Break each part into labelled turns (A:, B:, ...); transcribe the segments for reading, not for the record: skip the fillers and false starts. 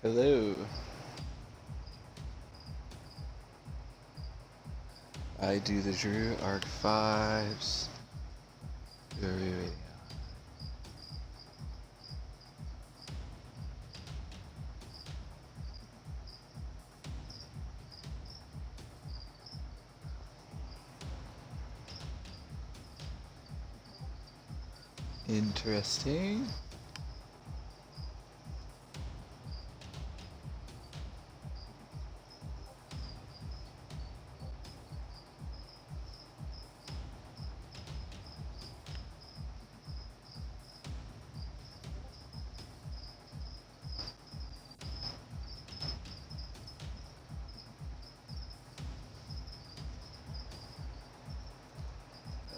A: Hello. I do the Drew Arc 5s. Who are we waiting on? Interesting.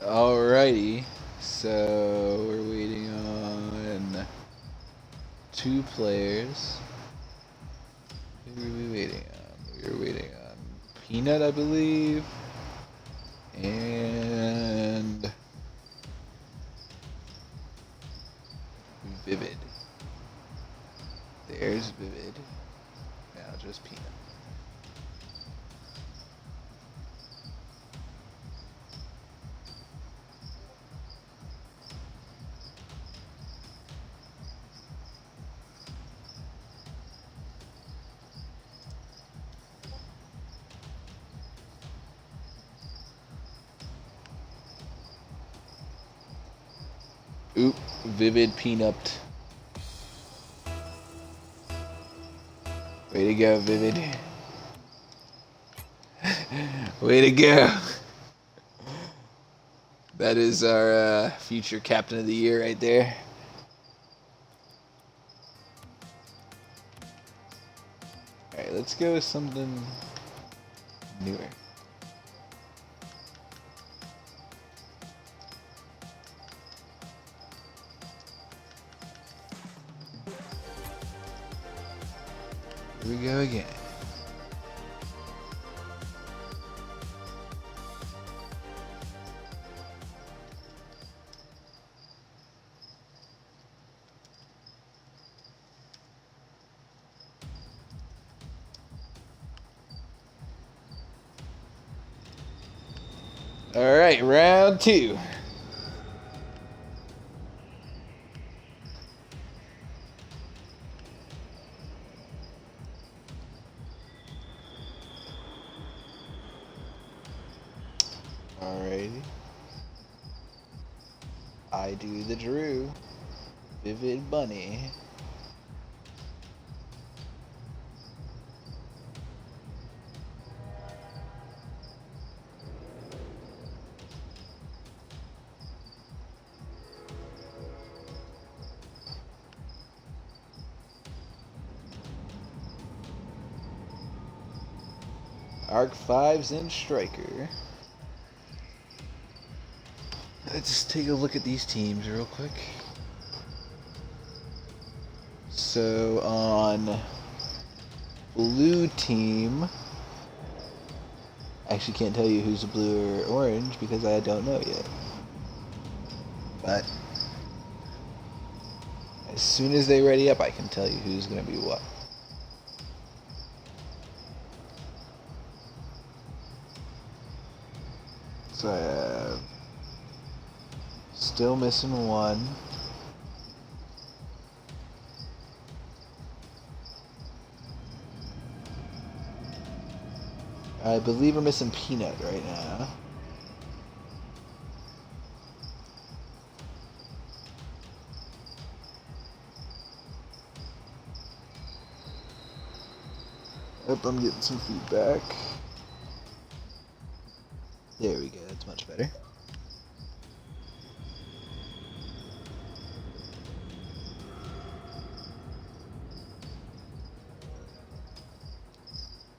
A: Alrighty, so we're waiting on 2 players. Who are we waiting on? We are waiting on Peanut, I believe, and Vivid. There's Vivid. Now just Peanut. Oop, Vivid Peanut. Way to go, Vivid. Way to go. That is our future captain of the year right there. Alright, let's go with something newer. Here we go again. Alright, round 2. Alrighty. I do the Drew. Vivid Bunny. Arc 5s and Striker. Let's take a look at these teams real quick. So on blue team, I actually can't tell you who's blue or orange because I don't know yet. But as soon as they ready up, I can tell you who's going to be what. So I have still missing 1. I believe we're missing Peanut right now. Yep, I'm getting some feedback. There we go, that's much better.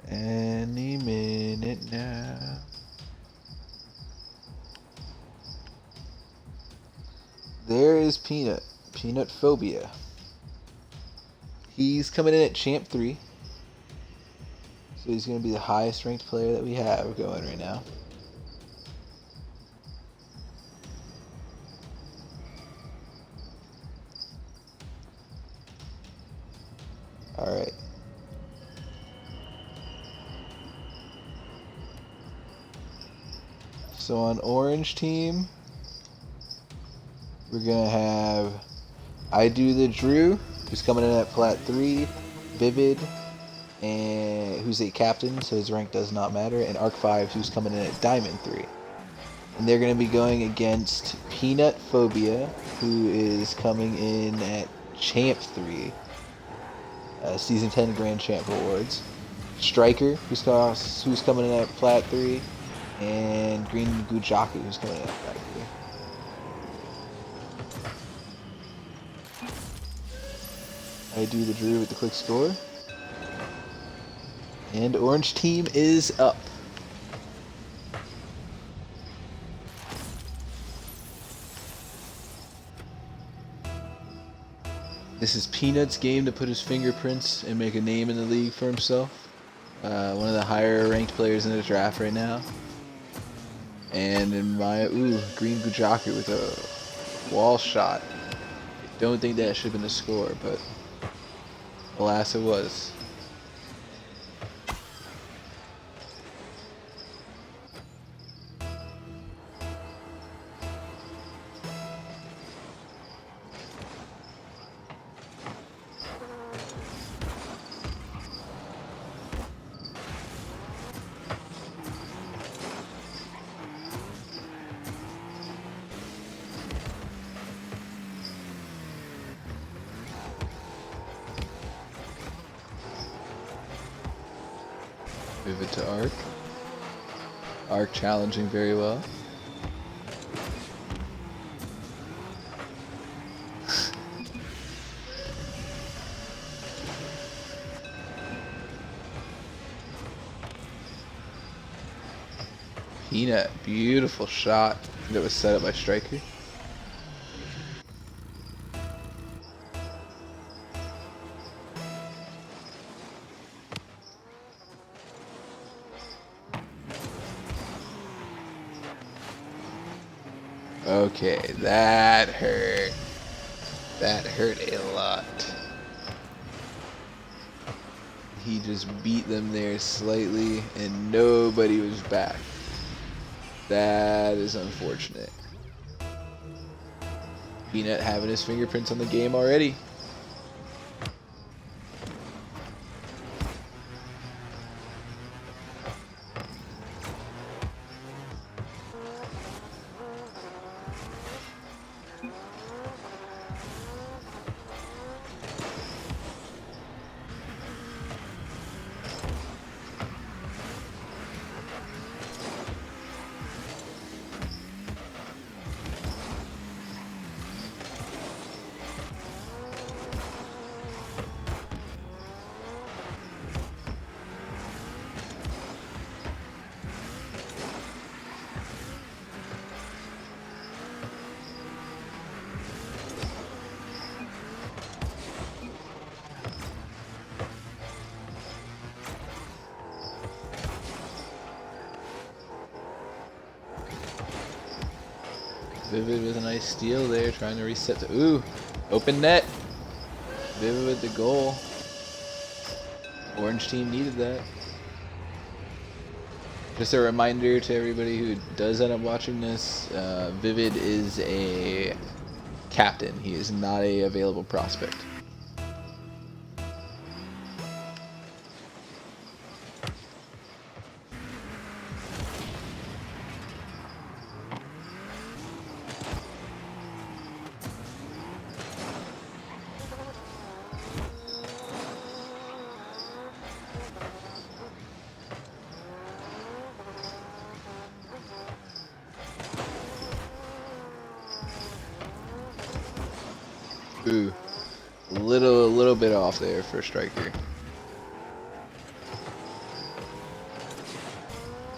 A: Any minute now. There is Peanut. Peanut Phobia. He's coming in at Champ 3. So he's going to be the highest ranked player that we have going right now. Alright. So on orange team, we're gonna have I Do the Drew, who's coming in at plat 3, Vivid, and who's a captain, so his rank does not matter, and Arc 5, who's coming in at diamond 3. And they're going to be going against Peanut Phobia, who is coming in at Champ 3, Season 10 Grand Champ Awards. Striker, who's coming in at Plat 3, and Green Gujaku, who's coming in at Plat 3. I Do the Drew with the quick score. And orange team is up. This is Peanut's game to put his fingerprints and make a name in the league for himself. One of the higher ranked players in the draft right now. And in my, Green Gujaku with a wall shot. I don't think that should have been a score, but alas it was. Move it to Arc. Arc challenging very well. Peanut, beautiful shot that was set up by Striker. Okay, that hurt. That hurt a lot. He just beat them there slightly and nobody was back. That is unfortunate. Peanut having his fingerprints on the game already. Vivid with a nice steal there, trying to reset to open net. Vivid with the goal. Orange team needed that. Just a reminder to everybody who does end up watching this, Vivid is a captain. He is not a available prospect. A little bit off there for Striker.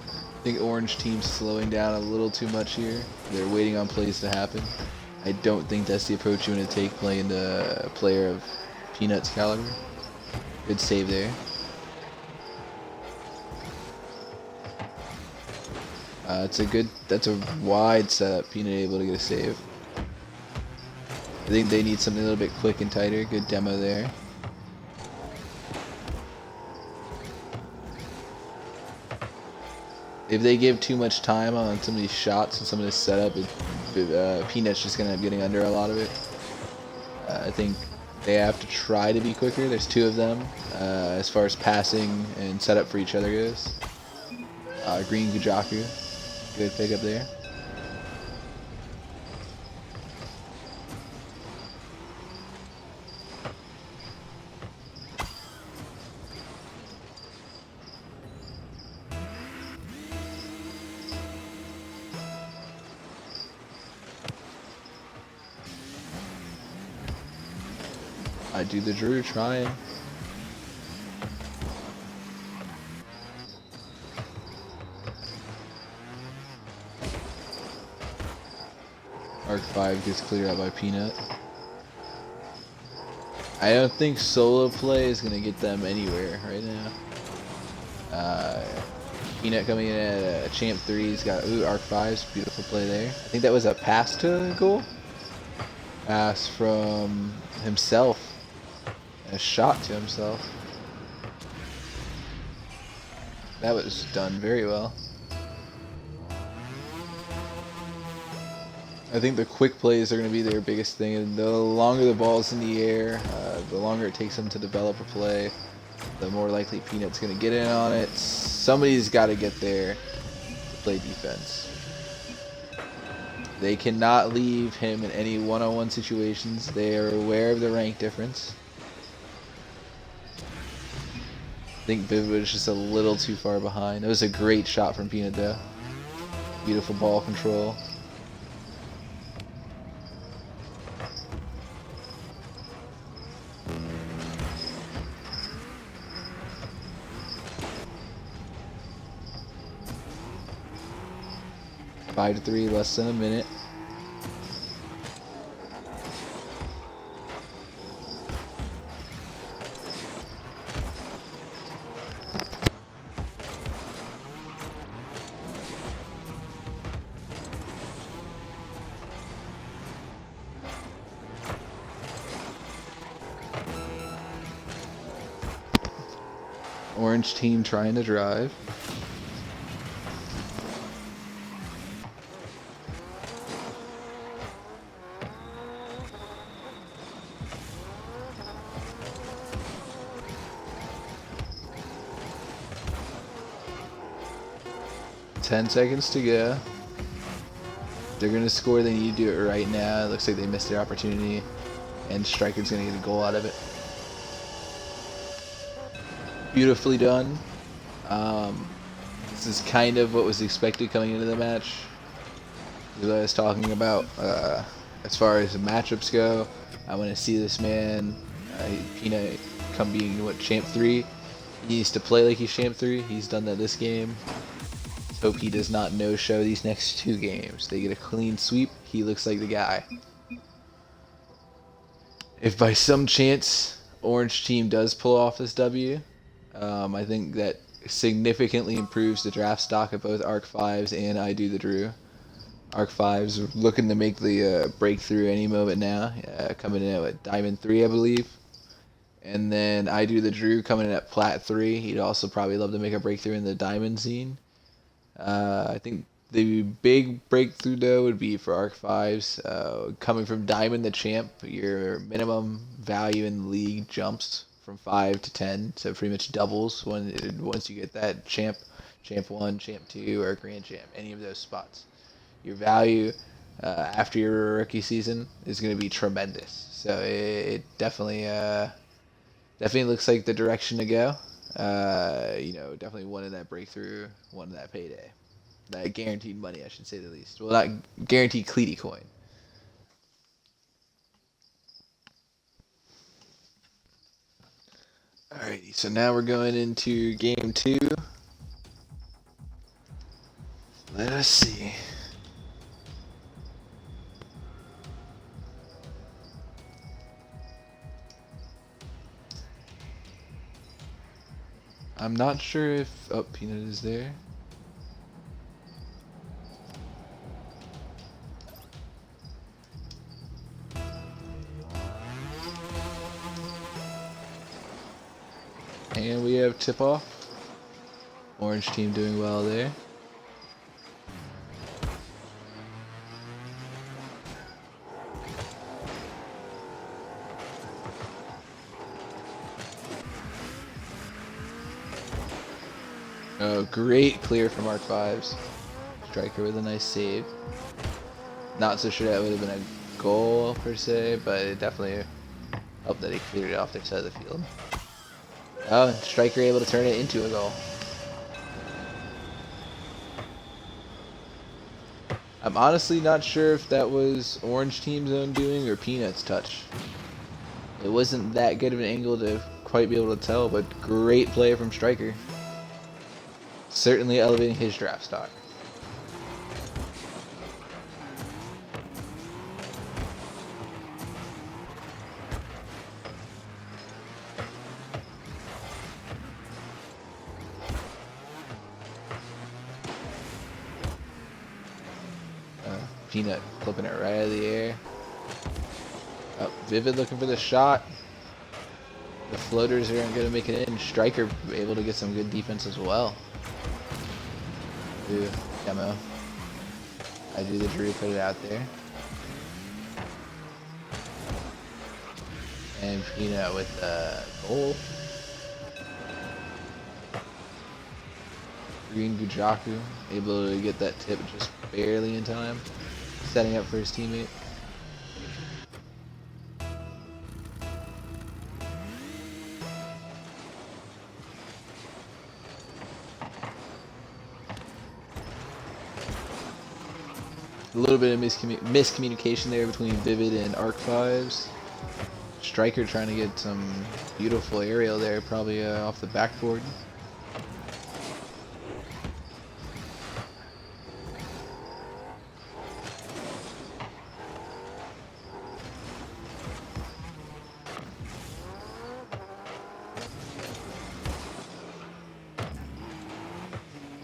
A: I think Orange team's slowing down a little too much here. They're waiting on plays to happen. I don't think that's the approach you want to take playing the player of Peanut's caliber. Good save there. That's a wide setup. Peanut able to get a save. I think they need something a little bit quick and tighter. Good demo there. if they give too much time on some of these shots and some of this setup, Peanut's just gonna end up getting under a lot of it. I think they have to try to be quicker. There's two of them as far as passing and setup for each other goes. Green Gujaku, good pickup there. I do the Drew trying. Arc 5 gets cleared out by Peanut. I don't think solo play is going to get them anywhere right now. Peanut coming in at Champ 3. He's got Arc 5's beautiful play there. I think that was a pass to goal. Pass from himself. A shot to himself. That was done very well. I think the quick plays are going to be their biggest thing, and the longer the ball's in the air, the longer it takes them to develop a play, the more likely Peanut's going to get in on it. Somebody's got to get there to play defense. They cannot leave him in any one-on-one situations. They are aware of the rank difference. I think Vivid was just a little too far behind. It was a great shot from Peanut though. Beautiful ball control. Five to 3, less than a minute. Orange team trying to drive. Ten seconds to go. If they're gonna score, they need to do it right now. It looks like they missed their opportunity, and Striker's gonna get a goal out of it. Beautifully done. This is kind of what was expected coming into the match. As I was talking about, as far as the matchups go, I want to see this man, Peanut, come being Champ 3. He needs to play like he's Champ 3. He's done that this game. Let's hope he does not no-show these next two games. They get a clean sweep. He looks like the guy. If by some chance Orange team does pull off this W, I think that significantly improves the draft stock of both Arc 5s and I Do the Drew. Arc 5s looking to make the breakthrough any moment now, coming in at Diamond 3, I believe. And then I Do the Drew coming in at Plat 3. He'd also probably love to make a breakthrough in the Diamond scene. I think the big breakthrough, though, would be for Arc 5s. Coming from Diamond to Champ, your minimum value in the league jumps from 5 to 10, so pretty much doubles once you get that Champ 1, Champ 2, or Grand Champ, any of those spots. Your value after your rookie season is going to be tremendous. So it definitely looks like the direction to go. Definitely wanted that breakthrough, wanted that payday. That guaranteed money, I should say the least. Well, not guaranteed Cleety coin. Alrighty, so now we're going into game 2. Let us see. I'm not sure if Peanut is there. And we have tip-off. Orange team doing well there. Oh, great clear from Arc 5s. Striker with a nice save. Not so sure that would have been a goal per se, but it definitely helped that he cleared it off their side of the field. Oh, Striker able to turn it into a goal. I'm honestly not sure if that was Orange Team's own doing or Peanut's touch. It wasn't that good of an angle to quite be able to tell, but great play from Striker. Certainly elevating his draft stock. Peanut flipping it right out of the air. Oh, Vivid looking for the shot. The floaters aren't going to make it in. Striker able to get some good defense as well. Ooh, demo. I do the Drew, put it out there. And Peanut with the goal. Green Gujaku able to get that tip just barely in time. Setting up for his teammate. A little bit of miscommunication there between Vivid and Arc 5s. Striker trying to get some beautiful aerial there, probably off the backboard.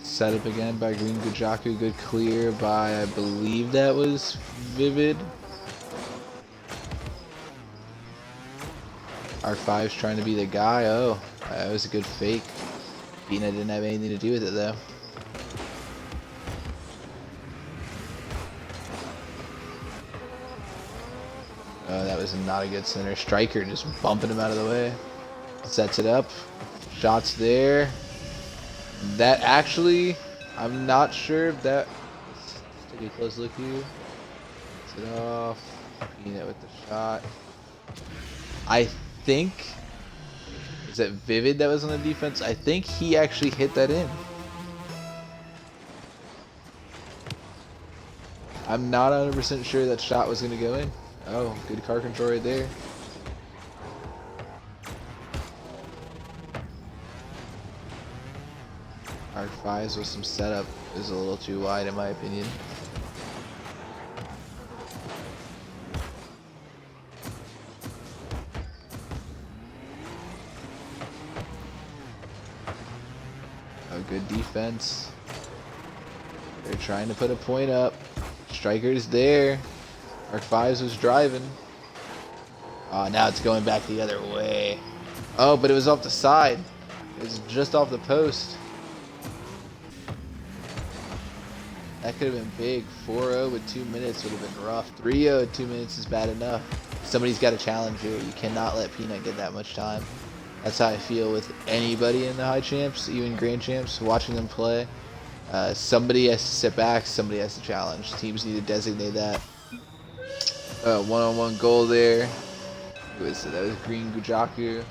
A: Set up again by Green Gujaku. Good clear by, I believe that was Vivid. R5's trying to be the guy. Oh, that was a good fake. Peanut didn't have anything to do with it though. Oh, that was not a good center. Striker just bumping him out of the way. Sets it up. Shots there. That actually, I'm not sure if that. Let's take a close look here. Gets it off. Peanut with the shot. I think. Is that Vivid that was on the defense? I think he actually hit that in. I'm not 100% sure that shot was going to go in. Oh, good car control right there. Our 5s with some setup is a little too wide in my opinion. Oh, good defense. They're trying to put a point up. Striker's there. Our 5s was driving. Now it's going back the other way. Oh, but it was off the side. It was just off the post. That could have been big. 4-0 with 2 minutes would have been rough. 3-0 with 2 minutes is bad enough. Somebody's got to challenge here. You cannot let Peanut get that much time. That's how I feel with anybody in the high champs, even grand champs, watching them play. Somebody has to sit back. Somebody has to challenge. Teams need to designate that. One-on-one goal there. Who is it? That was Green Gujaku.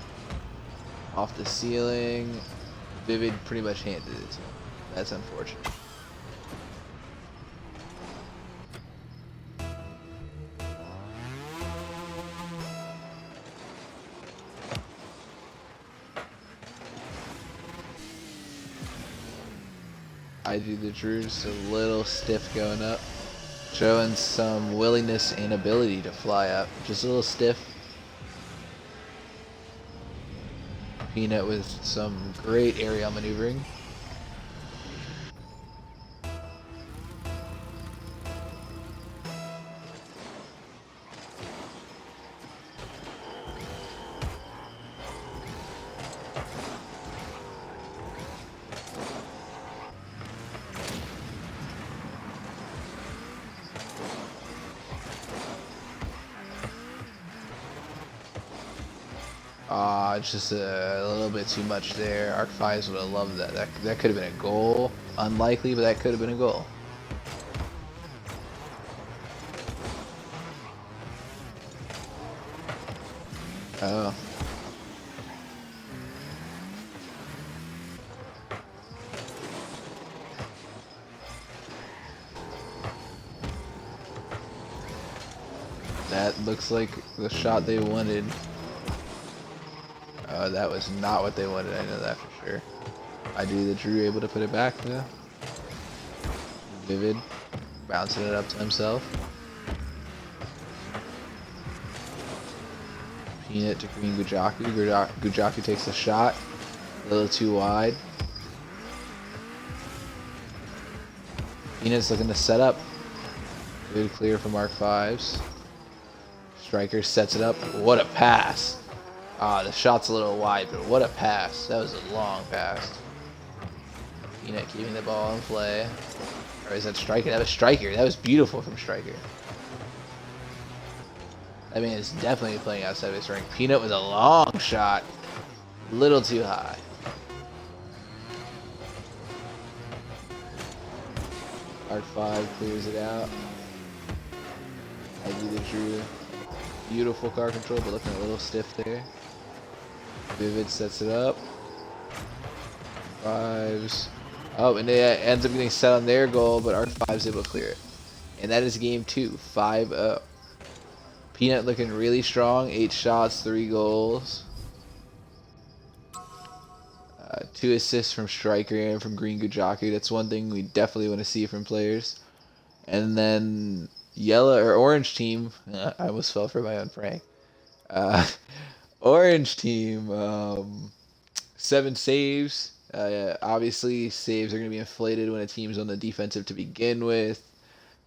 A: Off the ceiling. Vivid pretty much handed it to him. That's unfortunate. I do the Drews a little stiff going up. Showing some willingness and ability to fly up. Just a little stiff. Peanut with some great aerial maneuvering. Just a little bit too much there. Arc 5s would have loved that. That could have been a goal. Unlikely, but that could have been a goal. Oh. That looks like the shot they wanted. That was not what they wanted, I know that for sure. I do the Drew able to put it back though. Vivid. Bouncing it up to himself. Peanut to Green Gujaku. Gujaku takes the shot. A little too wide. Peanut's looking to set up. Good clear from Mark 5s. Striker sets it up. What a pass. The shot's a little wide, but what a pass. That was a long pass. Peanut keeping the ball in play. Or is that Striker? That was Striker. That was beautiful from Striker. I mean, it's definitely playing outside of his rank. Peanut with a long shot. A little too high. Art 5 clears it out. I do the Drew. Beautiful car control, but looking a little stiff there. Vivid sets it up. 5s. Oh, and they ends up getting set on their goal, but Art 5's able to clear it. And that is game 2, 5-0. Peanut looking really strong. 8 shots, 3 goals. 2 assists from Striker and from Green Gujaku. That's one thing we definitely want to see from players. And then yellow or orange team. I almost fell for my own prank. Orange team. 7 saves. Obviously, saves are going to be inflated when a team's on the defensive to begin with.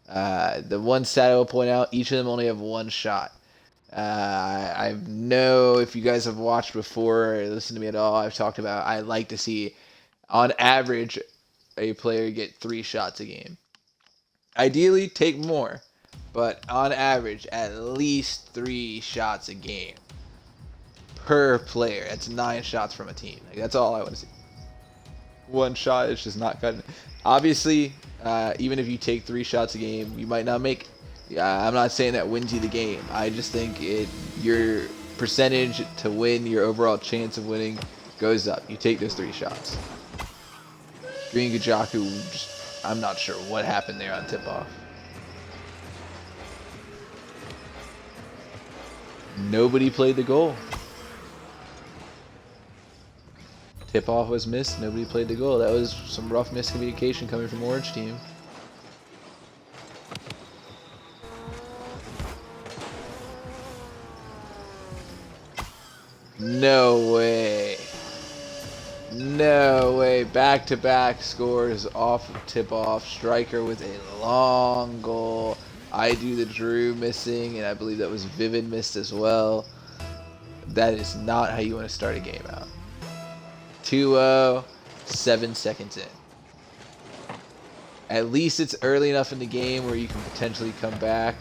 A: The one stat I will point out, each of them only have 1 shot. I know if you guys have watched before or listened to me at all, I've talked about I like to see, on average, a player get 3 shots a game. Ideally, take more, but on average, at least 3 shots a game per player. That's 9 shots from a team. Like, that's all I want to see. 1 shot is just not cutting it. Obviously, even if you take 3 shots a game, you might not make. I'm not saying that wins you the game. I just think your percentage to win, your overall chance of winning, goes up. You take those 3 shots. Green Gujaku, I'm not sure what happened there on tip-off. Nobody played the goal. Tip-off was missed. Nobody played the goal. That was some rough miscommunication coming from Orange team. No way. No way. Back-to-back scores off of tip-off. Striker with a long goal. I do the Drew missing, and I believe that was Vivid missed as well. That is not how you want to start a game out. 2-0, 7 seconds in. At least it's early enough in the game where you can potentially come back.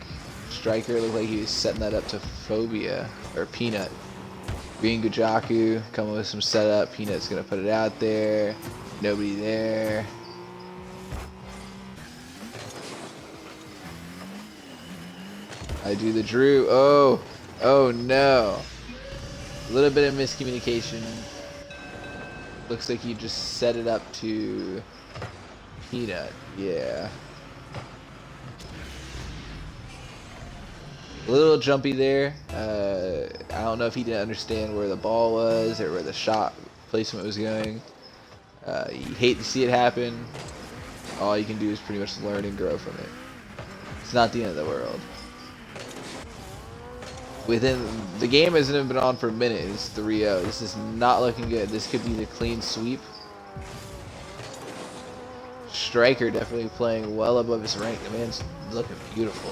A: Striker looked like he was setting that up to Phobia, or Peanut. Green Gujaku coming with some setup. Peanut's going to put it out there. Nobody there. I do the Drew. Oh no. A little bit of miscommunication. Looks like you just set it up to Peanut. Yeah. A little jumpy there. I don't know if he didn't understand where the ball was or where the shot placement was going. You hate to see it happen. All you can do is pretty much learn and grow from it. It's not the end of the world. The game hasn't even been on for a minute. It's 3-0. This is not looking good. This could be the clean sweep. Striker definitely playing well above his rank. The man's looking beautiful.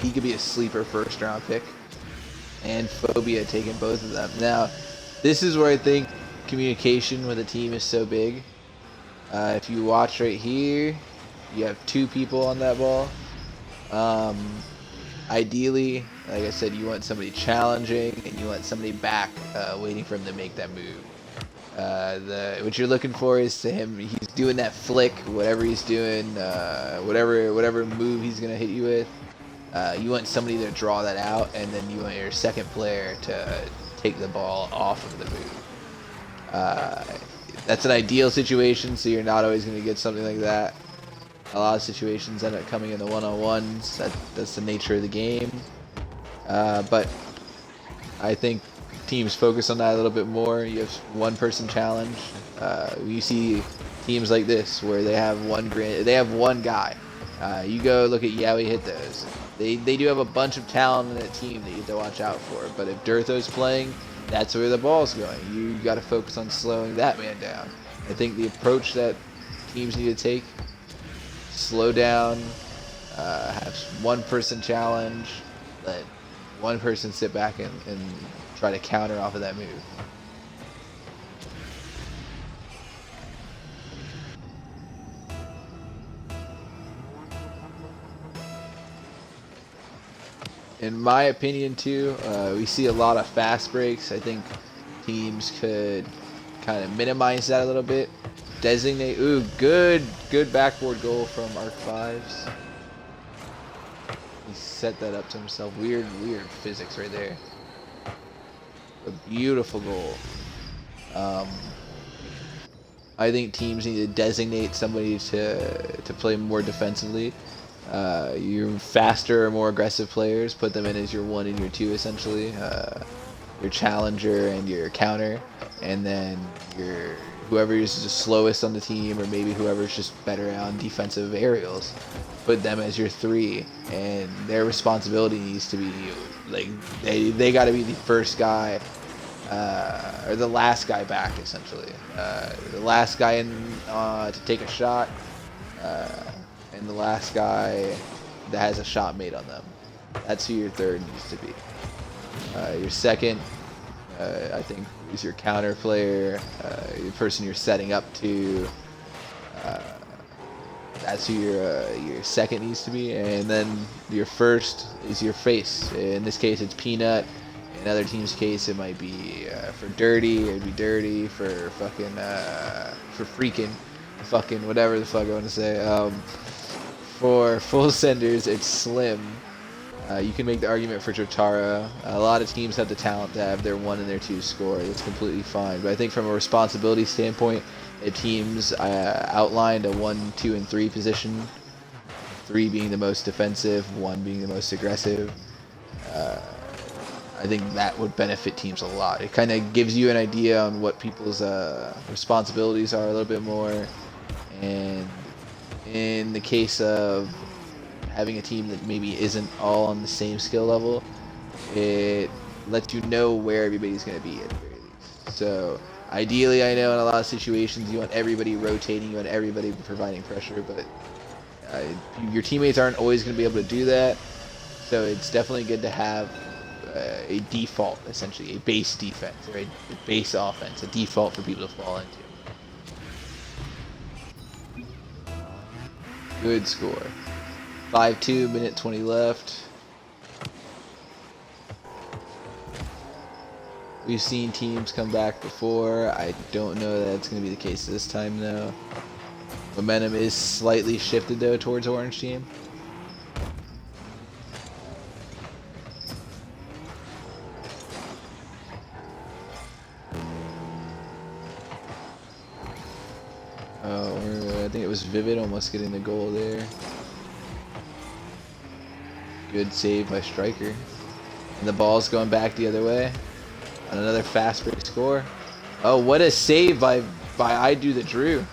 A: He could be a sleeper first round pick. And Phobia taking both of them. Now, this is where I think communication with a team is so big. If you watch right here, you have 2 people on that ball. Ideally, Like I said, you want somebody challenging, and you want somebody back, waiting for him to make that move. What you're looking for is to him. He's doing that flick, whatever he's doing, whatever move he's gonna hit you with. You want somebody to draw that out, and then you want your second player to take the ball off of the move. That's an ideal situation, so you're not always going to get something like that. A lot of situations end up coming in the one-on-ones. That's the nature of the game. But I think teams focus on that a little bit more. You have one-person challenge. You see teams like this where they have one guy. You go look at Yowie hit those. They do have a bunch of talent in that team that you have to watch out for. But if Durtho's playing, that's where the ball's going. You got to focus on slowing that man down. I think the approach that teams need to take: slow down, have one-person challenge, let one person sit back and try to counter off of that move. In my opinion, too, we see a lot of fast breaks. I think teams could kind of minimize that a little bit. Designate. Ooh, good backboard goal from Arc 5s. He set that up to himself. Weird physics right there. A beautiful goal. I think teams need to designate somebody to play more defensively. Your faster or more aggressive players, put them in as your 1 and your 2 essentially. Your challenger and your counter, and then whoever is the slowest on the team, or maybe whoever's just better on defensive aerials, put them as your 3, and their responsibility needs to be like they got to be the first guy, or the last guy back essentially, the last guy in to take a shot, and the last guy that has a shot made on them. That's who your third needs to be. Your second, I think, is your counter player, the person you're setting up to. That's who your second needs to be, and then your first is your face. In this case, it's Peanut. In other team's case, it might be for Dirty. It'd be Dirty for fucking for freaking fucking whatever the fuck I want to say. For full senders, it's Slim. You can make the argument for Jotaro. A lot of teams have the talent to have their 1 and their 2 score. That's completely fine. But I think from a responsibility standpoint, if teams outlined a 1, 2, and 3 position, 3 being the most defensive, 1 being the most aggressive, I think that would benefit teams a lot. It kind of gives you an idea on what people's responsibilities are a little bit more. And in the case of having a team that maybe isn't all on the same skill level, it lets you know where everybody's going to be at the very least. So ideally, I know in a lot of situations you want everybody rotating, you want everybody providing pressure, but your teammates aren't always going to be able to do that. So it's definitely good to have a default, essentially, a base defense, or a base offense, a default for people to fall into. Good score. 5-2, minute 20 left. We've seen teams come back before. I don't know that it's going to be the case this time, though. Momentum is slightly shifted, though, towards Orange team. I think it was Vivid almost getting the goal there. Good save by Striker. And the ball's going back the other way. On another fast break score. Oh, what a save by I Do the Drew.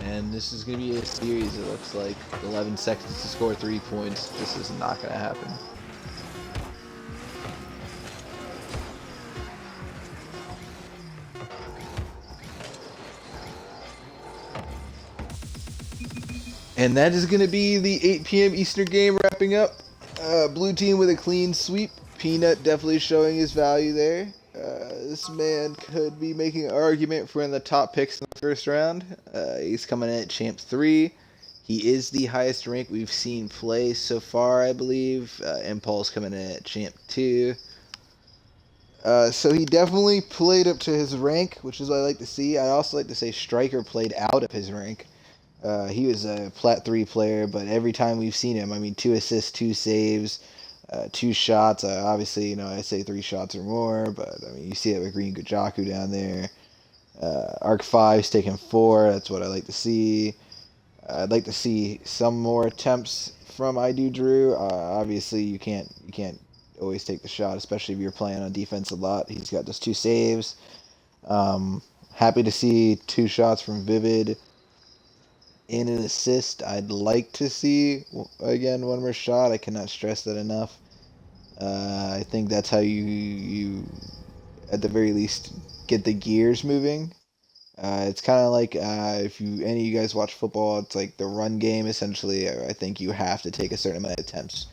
A: And this is going to be a series, it looks like. 11 seconds to score 3 points. This is not going to happen. And that is going to be the 8 p.m. Eastern game wrapping up. Blue team with a clean sweep. Peanut definitely showing his value there. This man could be making an argument for one of the top picks in the first round. He's coming in at Champ 3. He is the highest rank we've seen play so far, I believe. Impulse coming in at Champ 2. So he definitely played up to his rank, which is what I like to see. I also like to say Striker played out of his rank. He was a Plat 3 player, but every time we've seen him, I mean, 2 assists, 2 saves, 2 shots. Obviously, I say 3 shots or more, but I mean, you see it with Green Gajaku down there. Arc 5's taking 4. That's what I like to see. I'd like to see some more attempts from I Do Drew. Obviously, you can't always take the shot, especially if you're playing on defense a lot. He's got just 2 saves. Happy to see 2 shots from Vivid and an assist. I'd like to see, again, 1 more shot. I cannot stress that enough. I think that's how you at the very least get the gears moving. It's kind of like if any of you guys watch football, it's like the run game essentially. I think you have to take a certain amount of attempts.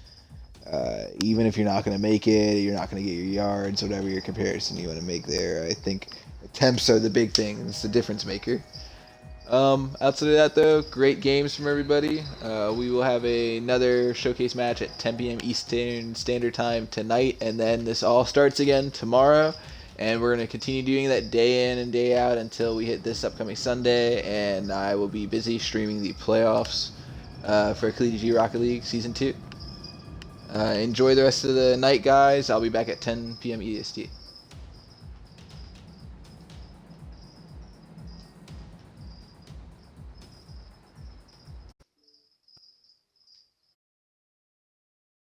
A: Even if you're not going to make it, you're not going to get your yards, whatever your comparison you want to make there. I think attempts are the big thing. It's the difference maker. Outside of that, though, great games from everybody. We will have another showcase match at 10 p.m. Eastern Standard Time tonight, and then this all starts again tomorrow. And we're going to continue doing that day in and day out until we hit this upcoming Sunday, and I will be busy streaming the playoffs for Collegiate G Rocket League Season 2. Enjoy the rest of the night, guys. I'll be back at 10 p.m. EST.